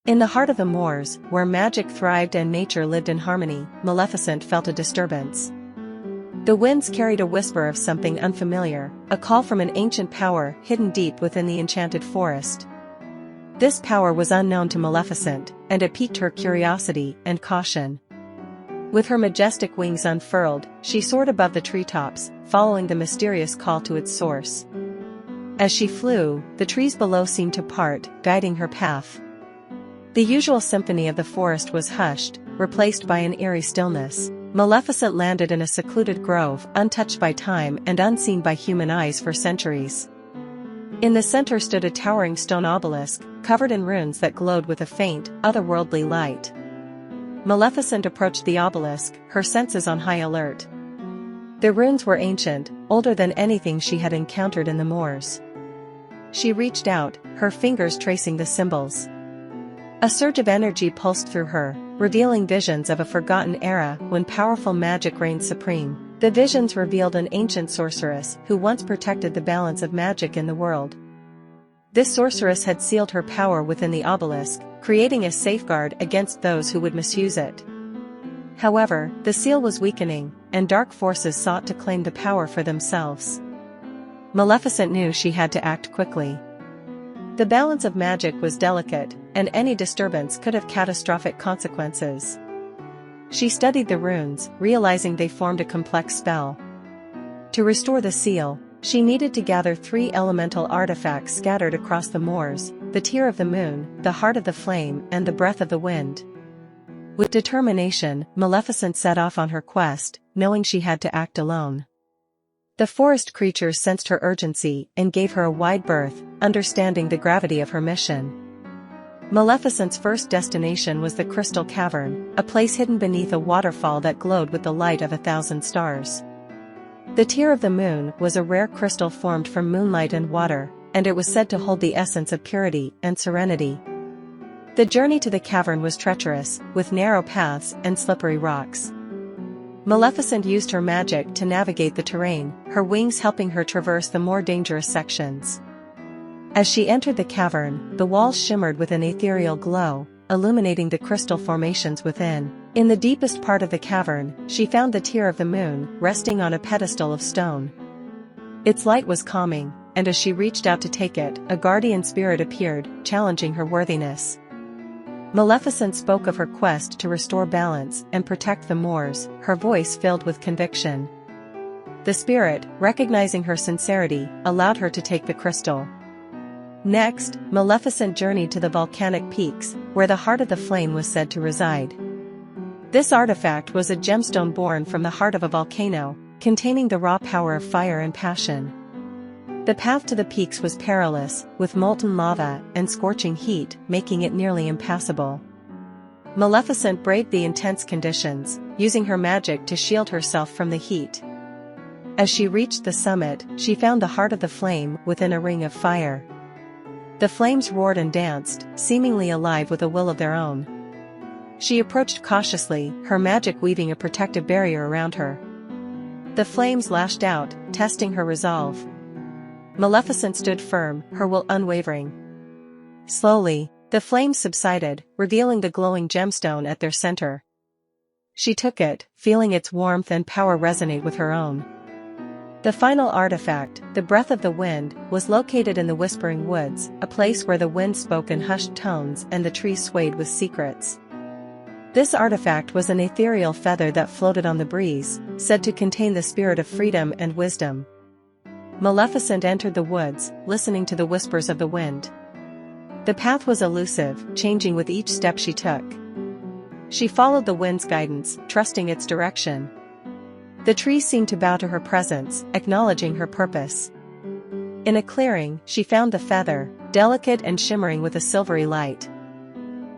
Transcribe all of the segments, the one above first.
In the heart of the moors, where magic thrived and nature lived in harmony, Maleficent felt a disturbance. The winds carried a whisper of something unfamiliar, a call from an ancient power hidden deep within the enchanted forest. This power was unknown to Maleficent, and it piqued her curiosity and caution. With her majestic wings unfurled, she soared above the treetops, following the mysterious call to its source. As she flew, the trees below seemed to part, guiding her path. The usual symphony of the forest was hushed, replaced by an eerie stillness. Maleficent landed in a secluded grove, untouched by time and unseen by human eyes for centuries. In the center stood a towering stone obelisk, covered in runes that glowed with a faint, otherworldly light. Maleficent approached the obelisk, her senses on high alert. The runes were ancient, older than anything she had encountered in the moors. She reached out, her fingers tracing the symbols. A surge of energy pulsed through her, revealing visions of a forgotten era when powerful magic reigned supreme. The visions revealed an ancient sorceress who once protected the balance of magic in the world. This sorceress had sealed her power within the obelisk, creating a safeguard against those who would misuse it. However, the seal was weakening, and dark forces sought to claim the power for themselves. Maleficent knew she had to act quickly. The balance of magic was delicate, and any disturbance could have catastrophic consequences. She studied the runes, realizing they formed a complex spell. To restore the seal, she needed to gather 3 elemental artifacts scattered across the moors: the tear of the moon, the heart of the flame, and the breath of the wind. With determination, Maleficent set off on her quest, knowing she had to act alone. The forest creatures sensed her urgency and gave her a wide berth, understanding the gravity of her mission. Maleficent's first destination was the Crystal Cavern, a place hidden beneath a waterfall that glowed with the light of 1,000 stars. The tear of the moon was a rare crystal formed from moonlight and water, and it was said to hold the essence of purity and serenity. The journey to the cavern was treacherous, with narrow paths and slippery rocks. Maleficent used her magic to navigate the terrain, her wings helping her traverse the more dangerous sections. As she entered the cavern, the walls shimmered with an ethereal glow, illuminating the crystal formations within. In the deepest part of the cavern, she found the tear of the moon, resting on a pedestal of stone. Its light was calming, and as she reached out to take it, a guardian spirit appeared, challenging her worthiness. Maleficent spoke of her quest to restore balance and protect the moors, her voice filled with conviction. The spirit, recognizing her sincerity, allowed her to take the crystal. Next, Maleficent journeyed to the volcanic peaks, where the heart of the flame was said to reside. This artifact was a gemstone born from the heart of a volcano, containing the raw power of fire and passion. The path to the peaks was perilous, with molten lava and scorching heat, making it nearly impassable. Maleficent braved the intense conditions, using her magic to shield herself from the heat. As she reached the summit, she found the heart of the flame within a ring of fire. The flames roared and danced, seemingly alive with a will of their own. She approached cautiously, her magic weaving a protective barrier around her. The flames lashed out, testing her resolve. Maleficent stood firm, her will unwavering. Slowly, the flames subsided, revealing the glowing gemstone at their center. She took it, feeling its warmth and power resonate with her own. The final artifact, the breath of the wind, was located in the Whispering Woods, a place where the wind spoke in hushed tones and the trees swayed with secrets. This artifact was an ethereal feather that floated on the breeze, said to contain the spirit of freedom and wisdom. Maleficent entered the woods, listening to the whispers of the wind. The path was elusive, changing with each step she took. She followed the wind's guidance, trusting its direction. The trees seemed to bow to her presence, acknowledging her purpose. In a clearing, she found the feather, delicate and shimmering with a silvery light.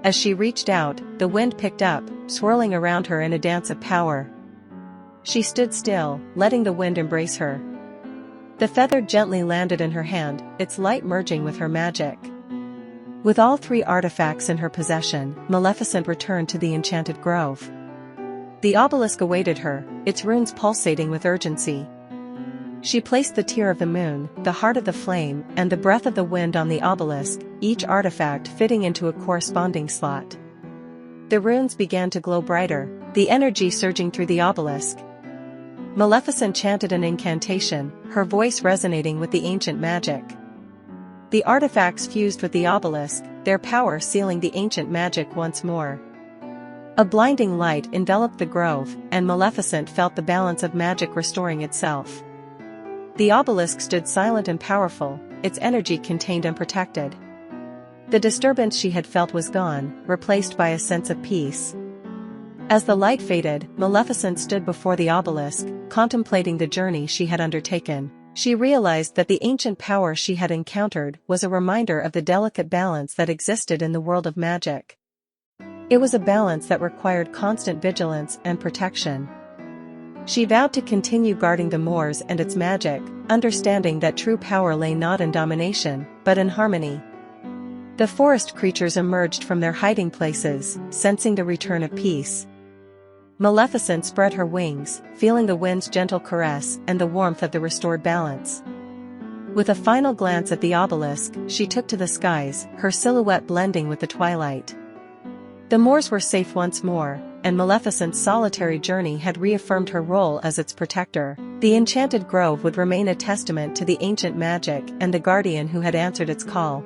As she reached out, the wind picked up, swirling around her in a dance of power. She stood still, letting the wind embrace her. The feather gently landed in her hand, its light merging with her magic. With all 3 artifacts in her possession, Maleficent returned to the Enchanted Grove. The obelisk awaited her, its runes pulsating with urgency. She placed the tear of the moon, the heart of the flame, and the breath of the wind on the obelisk, each artifact fitting into a corresponding slot. The runes began to glow brighter, the energy surging through the obelisk. Maleficent chanted an incantation, her voice resonating with the ancient magic. The artifacts fused with the obelisk, their power sealing the ancient magic once more. A blinding light enveloped the grove, and Maleficent felt the balance of magic restoring itself. The obelisk stood silent and powerful, its energy contained and protected. The disturbance she had felt was gone, replaced by a sense of peace. As the light faded, Maleficent stood before the obelisk, contemplating the journey she had undertaken. She realized that the ancient power she had encountered was a reminder of the delicate balance that existed in the world of magic. It was a balance that required constant vigilance and protection. She vowed to continue guarding the moors and its magic, understanding that true power lay not in domination, but in harmony. The forest creatures emerged from their hiding places, sensing the return of peace. Maleficent spread her wings, feeling the wind's gentle caress and the warmth of the restored balance. With a final glance at the obelisk, she took to the skies, her silhouette blending with the twilight. The moors were safe once more, and Maleficent's solitary journey had reaffirmed her role as its protector. The enchanted grove would remain a testament to the ancient magic and the guardian who had answered its call.